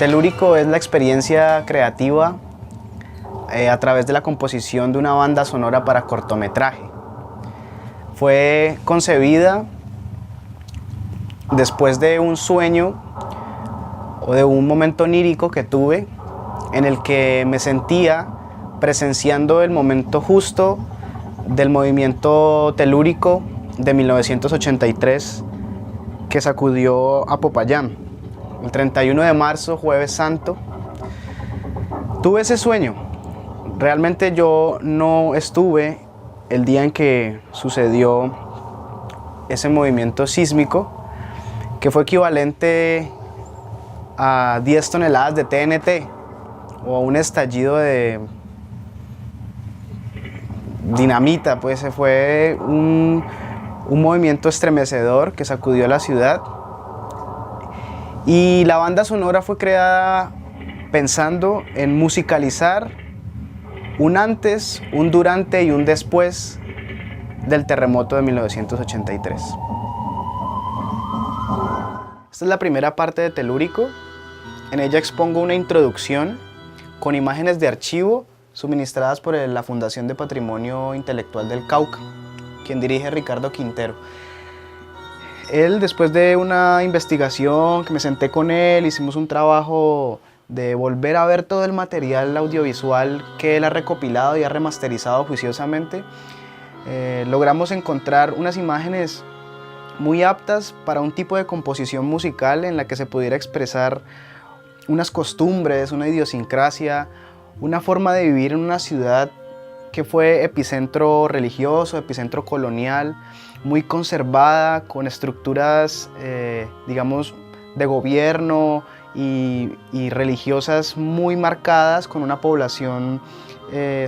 Telúrico es la experiencia creativa a través de la composición de una banda sonora para cortometraje. Fue concebida después de un sueño o de un momento onírico que tuve en el que me sentía presenciando el momento justo del movimiento telúrico de 1983 que sacudió a Popayán. El 31 de marzo, Jueves Santo, tuve ese sueño. Realmente yo no estuve el día en que sucedió ese movimiento sísmico, que fue equivalente a 10 toneladas de TNT o a un estallido de dinamita. Pues fue un movimiento estremecedor que sacudió la ciudad. Y la banda sonora fue creada pensando en musicalizar un antes, un durante y un después del terremoto de 1983. Esta es la primera parte de Telúrico. En ella expongo una introducción con imágenes de archivo suministradas por la Fundación de Patrimonio Intelectual del Cauca, quien dirige Ricardo Quintero. Él, después de una investigación que me senté con él, hicimos un trabajo de volver a ver todo el material audiovisual que él ha recopilado y ha remasterizado juiciosamente. Logramos encontrar unas imágenes muy aptas para un tipo de composición musical en la que se pudiera expresar unas costumbres, una idiosincrasia, una forma de vivir en una ciudad que fue epicentro religioso, epicentro colonial, muy conservada, con estructuras, digamos, de gobierno y religiosas muy marcadas, con una población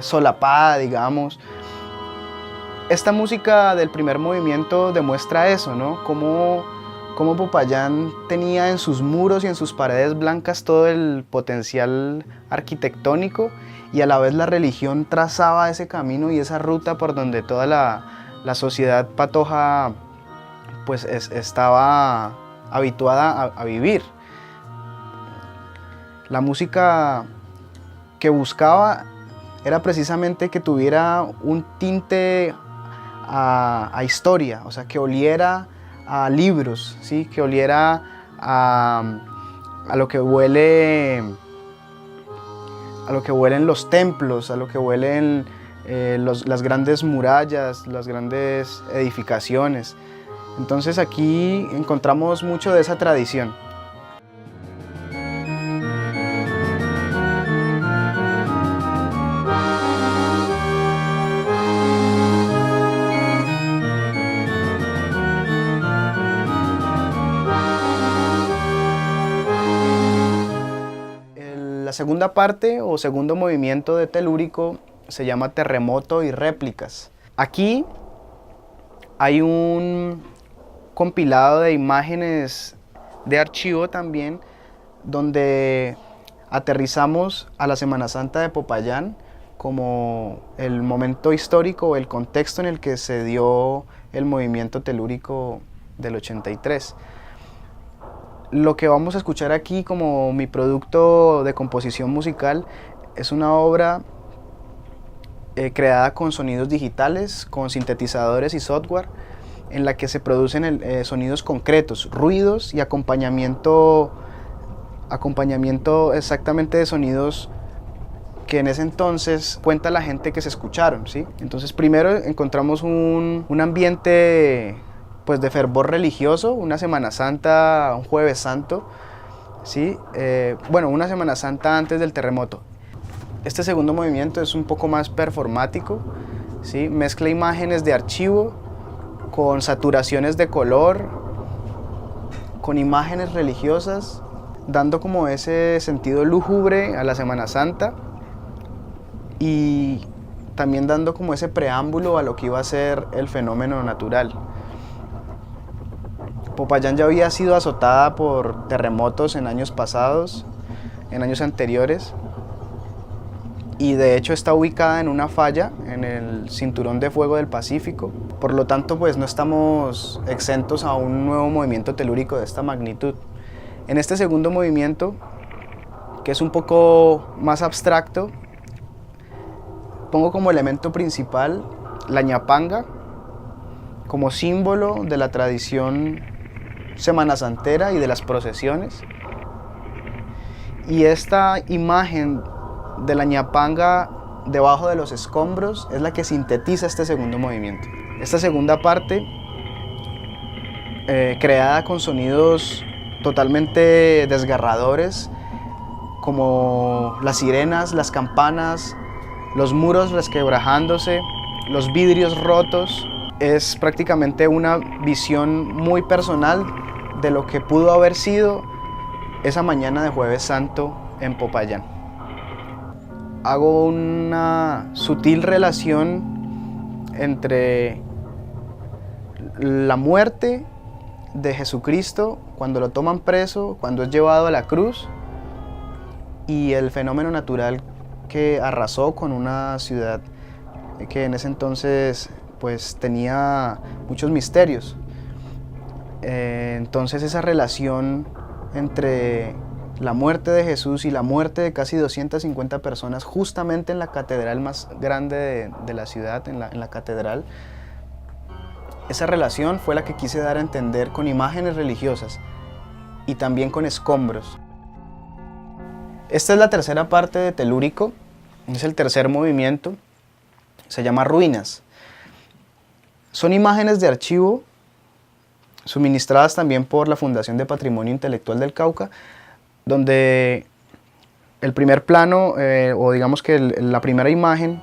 solapada, digamos. Esta música del primer movimiento demuestra eso, ¿no? Cómo Popayán tenía en sus muros y en sus paredes blancas todo el potencial arquitectónico, y a la vez la religión trazaba ese camino y esa ruta por donde toda la sociedad patoja pues estaba habituada a vivir. La música que buscaba era precisamente que tuviera un tinte a historia, o sea, que oliera a libros, ¿sí? Que oliera a lo que huele, a lo que huelen los templos, a lo que huelen las grandes murallas, las grandes edificaciones. Entonces aquí encontramos mucho de esa tradición. La segunda parte o segundo movimiento de Telúrico se llama Terremoto y Réplicas. Aquí hay un compilado de imágenes de archivo también, donde aterrizamos a la Semana Santa de Popayán como el momento histórico, el contexto en el que se dio el movimiento telúrico del 83. Lo que vamos a escuchar aquí como mi producto de composición musical es una obra creada con sonidos digitales, con sintetizadores y software, en la que se producen sonidos concretos, ruidos y acompañamiento exactamente de sonidos que en ese entonces cuenta la gente que se escucharon, ¿sí? Entonces primero encontramos un ambiente pues de fervor religioso, una Semana Santa, un Jueves Santo, ¿sí? Bueno, una Semana Santa antes del terremoto. Este segundo movimiento es un poco más performático, ¿sí? Mezcla imágenes de archivo con saturaciones de color, con imágenes religiosas, dando como ese sentido lúgubre a la Semana Santa y también dando como ese preámbulo a lo que iba a ser el fenómeno natural. Popayán ya había sido azotada por terremotos en años pasados, en años anteriores, y de hecho está ubicada en una falla en el cinturón de fuego del Pacífico. Por lo tanto, pues no estamos exentos a un nuevo movimiento telúrico de esta magnitud. En este segundo movimiento que es un poco más abstracto, pongo como elemento principal la ñapanga, como símbolo de la tradición semanasantera y de las procesiones. Y esta imagen de la ñapanga debajo de los escombros es la que sintetiza este segundo movimiento. Esta segunda parte, creada con sonidos totalmente desgarradores, como las sirenas, las campanas, los muros resquebrajándose, los vidrios rotos, es prácticamente una visión muy personal de lo que pudo haber sido esa mañana de Jueves Santo en Popayán. Hago una sutil relación entre la muerte de Jesucristo cuando lo toman preso, cuando es llevado a la cruz, y el fenómeno natural que arrasó con una ciudad que en ese entonces pues tenía muchos misterios. Entonces esa relación entre la muerte de Jesús y la muerte de casi 250 personas justamente en la catedral más grande de la ciudad, en la catedral, esa relación fue la que quise dar a entender con imágenes religiosas y también con escombros. Esta es la tercera parte de Telúrico, es el tercer movimiento, se llama Ruinas. Son imágenes de archivo suministradas también por la Fundación de Patrimonio Intelectual del Cauca, donde el primer plano, o digamos que la primera imagen,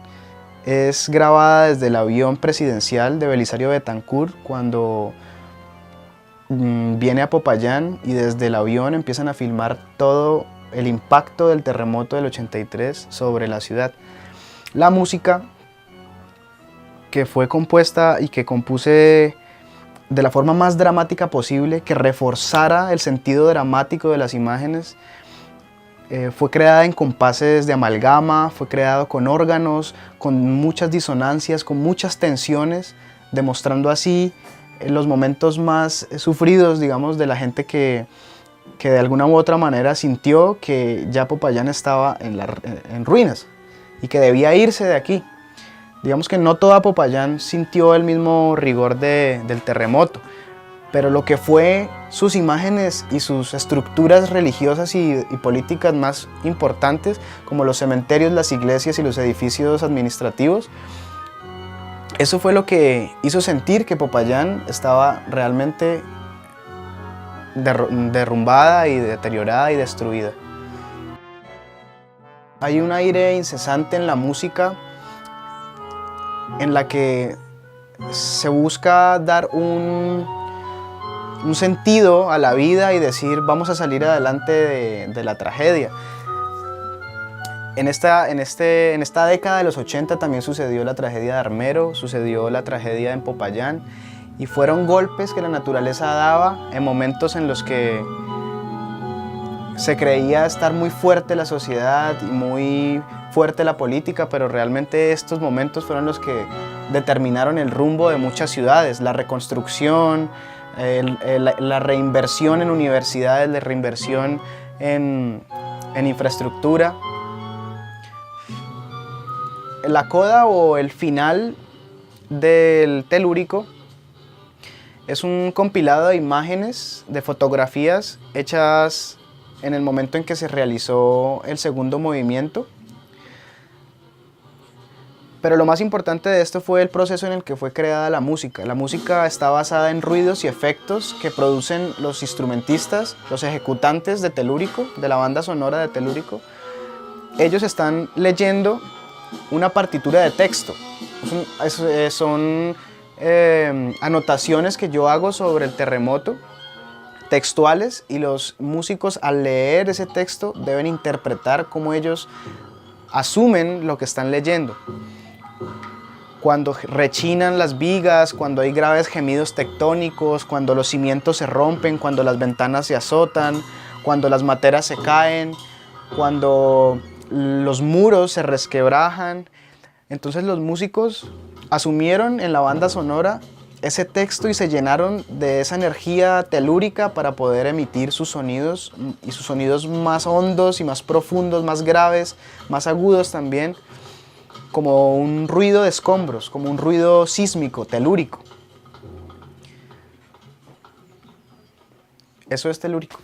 es grabada desde el avión presidencial de Belisario Betancur cuando viene a Popayán, y desde el avión empiezan a filmar todo el impacto del terremoto del 83 sobre la ciudad. La música que fue compuesta y que compuse de la forma más dramática posible, que reforzara el sentido dramático de las imágenes, fue creada en compases de amalgama, fue creado con órganos, con muchas disonancias, con muchas tensiones, demostrando así los momentos más sufridos, digamos, de la gente que de alguna u otra manera sintió que ya Popayán estaba en ruinas y que debía irse de aquí. Digamos que no toda Popayán sintió el mismo rigor del terremoto, pero lo que fue sus imágenes y sus estructuras religiosas y políticas más importantes, como los cementerios, las iglesias y los edificios administrativos, eso fue lo que hizo sentir que Popayán estaba realmente derrumbada y deteriorada y destruida. Hay un aire incesante en la música en la que se busca dar un sentido a la vida y decir vamos a salir adelante de la tragedia. En esta década de los 80 también sucedió la tragedia de Armero, sucedió la tragedia en Popayán, y fueron golpes que la naturaleza daba en momentos en los que se creía estar muy fuerte la sociedad y muy fuerte la política, pero realmente estos momentos fueron los que determinaron el rumbo de muchas ciudades, la reconstrucción, la reinversión en universidades, la reinversión en infraestructura. La coda o el final del Telúrico es un compilado de imágenes, de fotografías hechas en el momento en que se realizó el segundo movimiento. Pero lo más importante de esto fue el proceso en el que fue creada la música. La música está basada en ruidos y efectos que producen los instrumentistas, los ejecutantes de Telúrico, de la banda sonora de Telúrico. Ellos están leyendo una partitura de texto. Son anotaciones que yo hago sobre el terremoto, textuales, y los músicos al leer ese texto deben interpretar cómo ellos asumen lo que están leyendo. Cuando rechinan las vigas, cuando hay graves gemidos tectónicos, cuando los cimientos se rompen, cuando las ventanas se azotan, cuando las materas se caen, cuando los muros se resquebrajan. Entonces los músicos asumieron en la banda sonora ese texto y se llenaron de esa energía telúrica para poder emitir sus sonidos, y sus sonidos más hondos y más profundos, más graves, más agudos también, como un ruido de escombros, como un ruido sísmico, telúrico. Eso es telúrico.